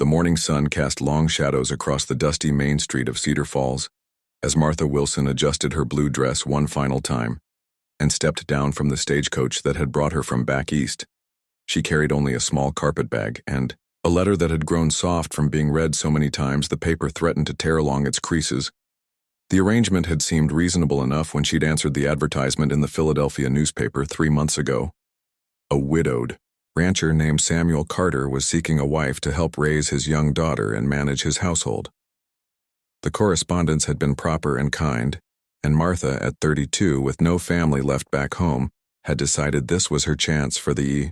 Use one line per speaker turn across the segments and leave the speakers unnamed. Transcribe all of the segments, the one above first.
The morning sun cast long shadows across the dusty main street of Cedar Falls as Martha Wilson adjusted her blue dress one final time and stepped down from the stagecoach that had brought her from back east. She carried only a small carpet bag and a letter that had grown soft from being read so many times the paper threatened to tear along its creases. The arrangement had seemed reasonable enough when she'd answered the advertisement in the Philadelphia newspaper 3 months ago. A widowed rancher named Samuel Carter was seeking a wife to help raise his young daughter and manage his household. The correspondence had been proper and kind, and Martha, at 32, with no family left back home, had decided this was her chance for the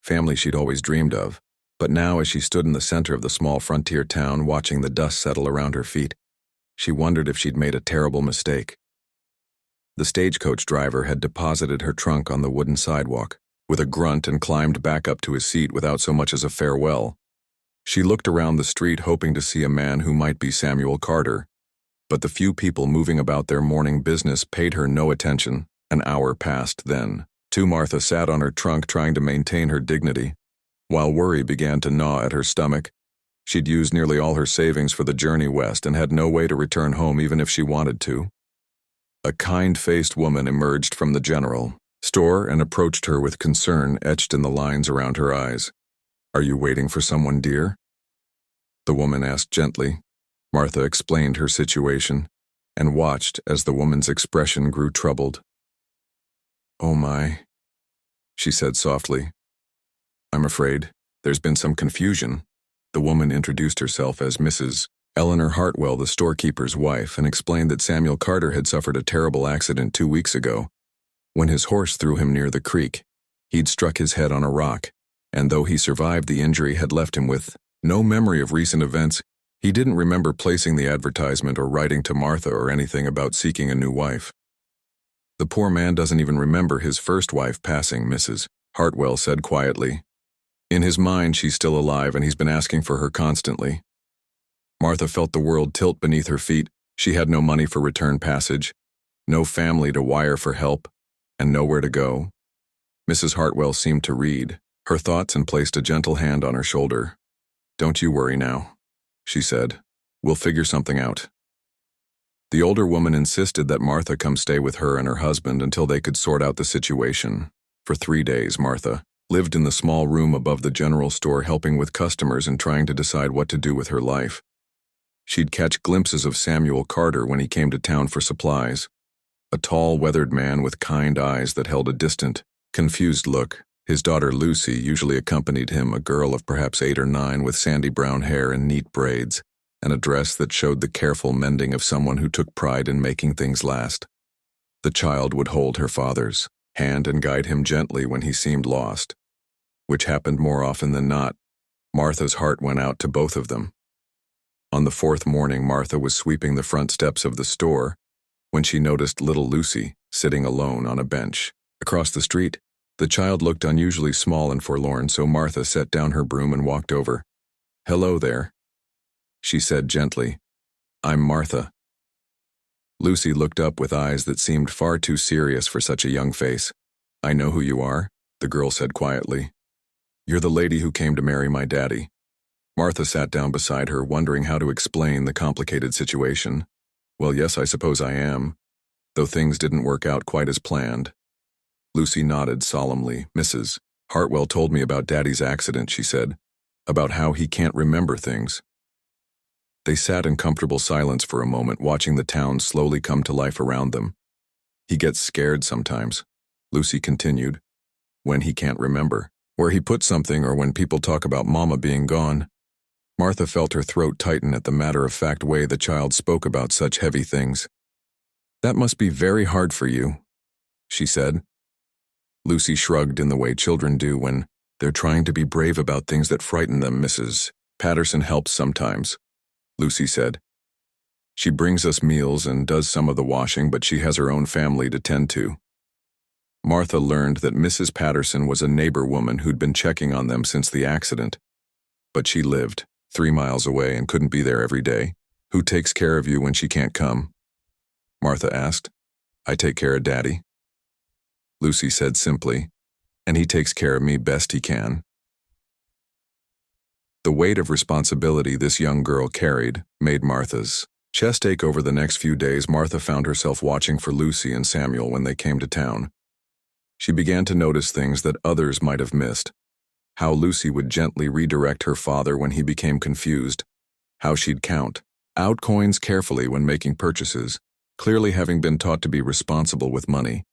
family she'd always dreamed of. But now, as she stood in the center of the small frontier town watching the dust settle around her feet, she wondered if she'd made a terrible mistake. The stagecoach driver had deposited her trunk on the wooden sidewalk with a grunt and climbed back up to his seat without so much as a farewell. She looked around the street hoping to see a man who might be Samuel Carter, but the few people moving about their morning business paid her no attention. An hour passed then. Martha sat on her trunk trying to maintain her dignity, while worry began to gnaw at her stomach. She'd used nearly all her savings for the journey west and had no way to return home even if she wanted to. A kind-faced woman emerged from the general store and approached her with concern etched in the lines around her eyes. "Are you waiting for someone, dear?" The woman asked gently. Martha explained her situation and watched as the woman's expression grew troubled. "Oh my," she said softly. "I'm afraid there's been some confusion." The woman introduced herself as Mrs. Eleanor Hartwell, the storekeeper's wife, and explained that Samuel Carter had suffered a terrible accident 2 weeks ago when his horse threw him near the creek. He'd struck his head on a rock, and though he survived the injury had left him with no memory of recent events, he didn't remember placing the advertisement or writing to Martha or anything about seeking a new wife. "The poor man doesn't even remember his first wife passing," Mrs. Hartwell said quietly. "In his mind, she's still alive and he's been asking for her constantly." Martha felt the world tilt beneath her feet. She had no money for return passage, no family to wire for help, and nowhere to go. Mrs. Hartwell seemed to read her thoughts and placed a gentle hand on her shoulder. "Don't you worry now," she said. "We'll figure something out." The older woman insisted that Martha come stay with her and her husband until they could sort out the situation. For 3 days, Martha lived in the small room above the general store helping with customers and trying to decide what to do with her life. She'd catch glimpses of Samuel Carter when he came to town for supplies, a tall, weathered man with kind eyes that held a distant, confused look. His daughter Lucy usually accompanied him, a girl of perhaps 8 or 9 with sandy brown hair and neat braids, and a dress that showed the careful mending of someone who took pride in making things last. The child would hold her father's hand and guide him gently when he seemed lost, which happened more often than not. Martha's heart went out to both of them. On the 4th morning, Martha was sweeping the front steps of the store when she noticed little Lucy sitting alone on a bench across the street. The child looked unusually small and forlorn, so Martha set down her broom and walked over. "Hello there," she said gently. "I'm Martha." Lucy looked up with eyes that seemed far too serious for such a young face. "I know who you are," the girl said quietly. "You're the lady who came to marry my daddy." Martha sat down beside her, wondering how to explain the complicated situation. "Well, yes, I suppose I am, though things didn't work out quite as planned." Lucy nodded solemnly. "Mrs. Hartwell told me about Daddy's accident," she said, "about how he can't remember things." They sat in comfortable silence for a moment, watching the town slowly come to life around them. "He gets scared sometimes," Lucy continued, "when he can't remember where he put something or when people talk about Mama being gone." Martha felt her throat tighten at the matter-of-fact way the child spoke about such heavy things. "That must be very hard for you," she said. Lucy shrugged in the way children do when they're trying to be brave about things that frighten them. "Mrs. Patterson helps sometimes," Lucy said. "She brings us meals and does some of the washing, but she has her own family to tend to." Martha learned that Mrs. Patterson was a neighbor woman who'd been checking on them since the accident. But she lived 3 miles away and couldn't be there every day. "Who takes care of you when she can't come?" Martha asked. "I take care of Daddy," Lucy said simply, "and he takes care of me best he can." The weight of responsibility this young girl carried made Martha's chest ache. Over the next few days, Martha found herself watching for Lucy and Samuel when they came to town. She began to notice things that others might have missed. How Lucy would gently redirect her father when he became confused. How she'd count out coins carefully when making purchases, clearly having been taught to be responsible with money.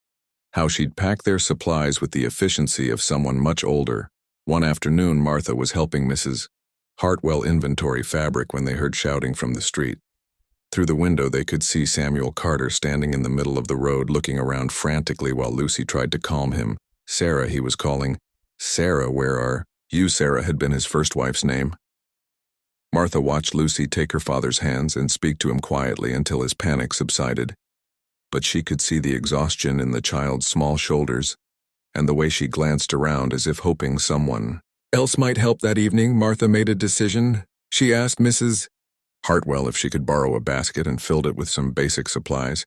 How she'd pack their supplies with the efficiency of someone much older. One afternoon, Martha was helping Mrs. Hartwell inventory fabric when they heard shouting from the street. Through the window, they could see Samuel Carter standing in the middle of the road, looking around frantically while Lucy tried to calm him. Sarah, he was calling. Sarah, where are you? Sarah had been his first wife's name. Martha watched Lucy take her father's hands and speak to him quietly until his panic subsided. But she could see the exhaustion in the child's small shoulders, and the way she glanced around as if hoping someone else might help that evening. Martha made a decision. She asked Mrs. Hartwell if she could borrow a basket and filled it with some basic supplies.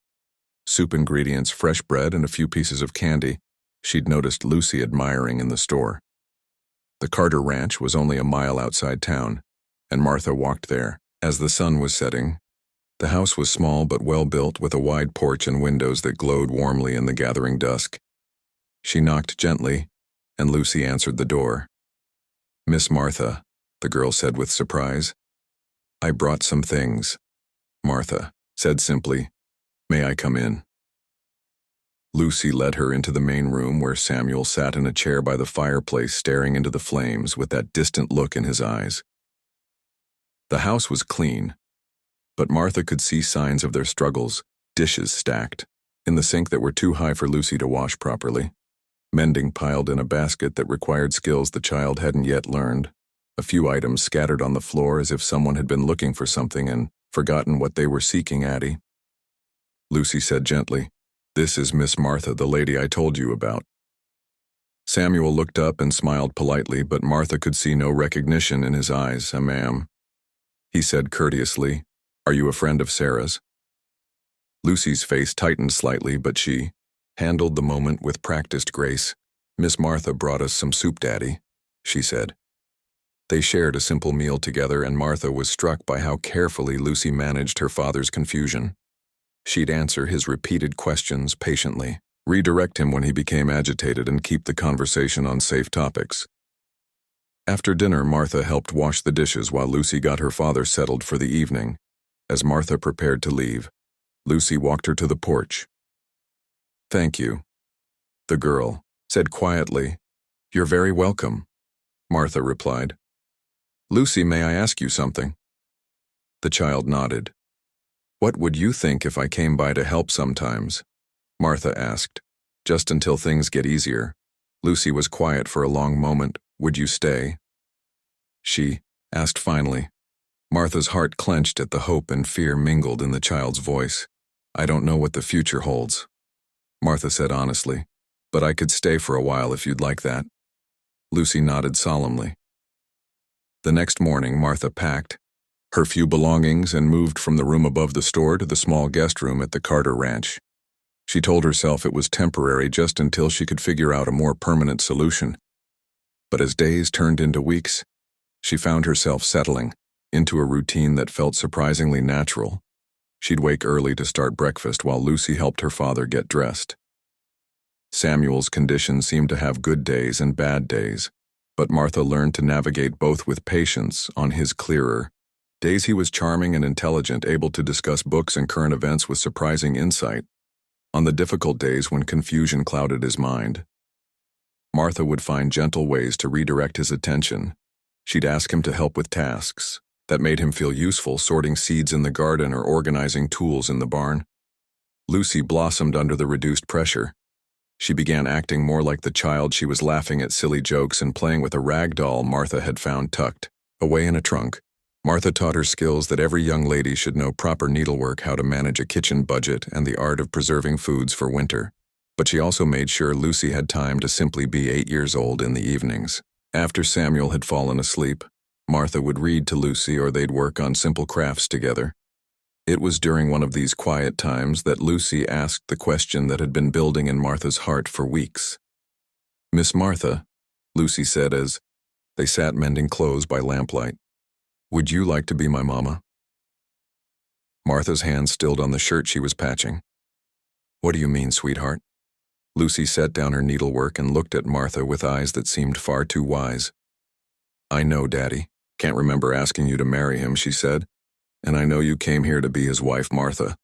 Soup ingredients, fresh bread, and a few pieces of candy she'd noticed Lucy admiring in the store. The Carter Ranch was only a mile outside town, and Martha walked there as the sun was setting. The house was small but well built, with a wide porch and windows that glowed warmly in the gathering dusk. She knocked gently, and Lucy answered the door. "Miss Martha," the girl said with surprise. "I brought some things." Martha said simply, "May I come in?" Lucy led her into the main room, where Samuel sat in a chair by the fireplace, staring into the flames with that distant look in his eyes. The house was clean, but Martha could see signs of their struggles. Dishes stacked in the sink that were too high for Lucy to wash properly. Mending piled in a basket that required skills the child hadn't yet learned. A few items scattered on the floor as if someone had been looking for something and forgotten what they were seeking. "Addie," Lucy said gently, "this is Miss Martha, the lady I told you about." Samuel looked up and smiled politely, but Martha could see no recognition in his eyes. "Ma'am," he said courteously. "Are you a friend of Sarah's?" Lucy's face tightened slightly, but she handled the moment with practiced grace. "Miss Martha brought us some soup, Daddy," she said. They shared a simple meal together, and Martha was struck by how carefully Lucy managed her father's confusion. She'd answer his repeated questions patiently, redirect him when he became agitated, and keep the conversation on safe topics. After dinner, Martha helped wash the dishes while Lucy got her father settled for the evening. As Martha prepared to leave, Lucy walked her to the porch. "Thank you," the girl said quietly. "You're very welcome," Martha replied. "Lucy, may I ask you something?" The child nodded. "What would you think if I came by to help sometimes?" Martha asked. "Just until things get easier." Lucy was quiet for a long moment. "Would you stay?" she asked finally. Martha's heart clenched at the hope and fear mingled in the child's voice. "I don't know what the future holds," Martha said honestly, "but I could stay for a while if you'd like that." Lucy nodded solemnly. The next morning, Martha packed her few belongings and moved from the room above the store to the small guest room at the Carter Ranch. She told herself it was temporary, just until she could figure out a more permanent solution. But as days turned into weeks, she found herself settling into a routine that felt surprisingly natural. She'd wake early to start breakfast while Lucy helped her father get dressed. Samuel's condition seemed to have good days and bad days, but Martha learned to navigate both with patience. On his clearer days, he was charming and intelligent, able to discuss books and current events with surprising insight. On the difficult days, when confusion clouded his mind, Martha would find gentle ways to redirect his attention. She'd ask him to help with tasks that made him feel useful, sorting seeds in the garden or organizing tools in the barn. Lucy blossomed under the reduced pressure. She began acting more like the child. She was laughing at silly jokes and playing with a rag doll Martha had found tucked away in a trunk. Martha taught her skills that every young lady should know: proper needlework, how to manage a kitchen budget, and the art of preserving foods for winter. But she also made sure Lucy had time to simply be 8 years old in the evenings. After Samuel had fallen asleep, Martha would read to Lucy, or they'd work on simple crafts together. It was during one of these quiet times that Lucy asked the question that had been building in Martha's heart for weeks. "Miss Martha," Lucy said as They sat mending clothes by lamplight. "Would you like to be my mama?" Martha's hand stilled on the shirt she was patching. "What do you mean, sweetheart?" Lucy set down her needlework and looked at Martha with eyes that seemed far too wise. "I know, Daddy. Can't remember asking you to marry him," she said. "And I know you came here to be his wife, Martha.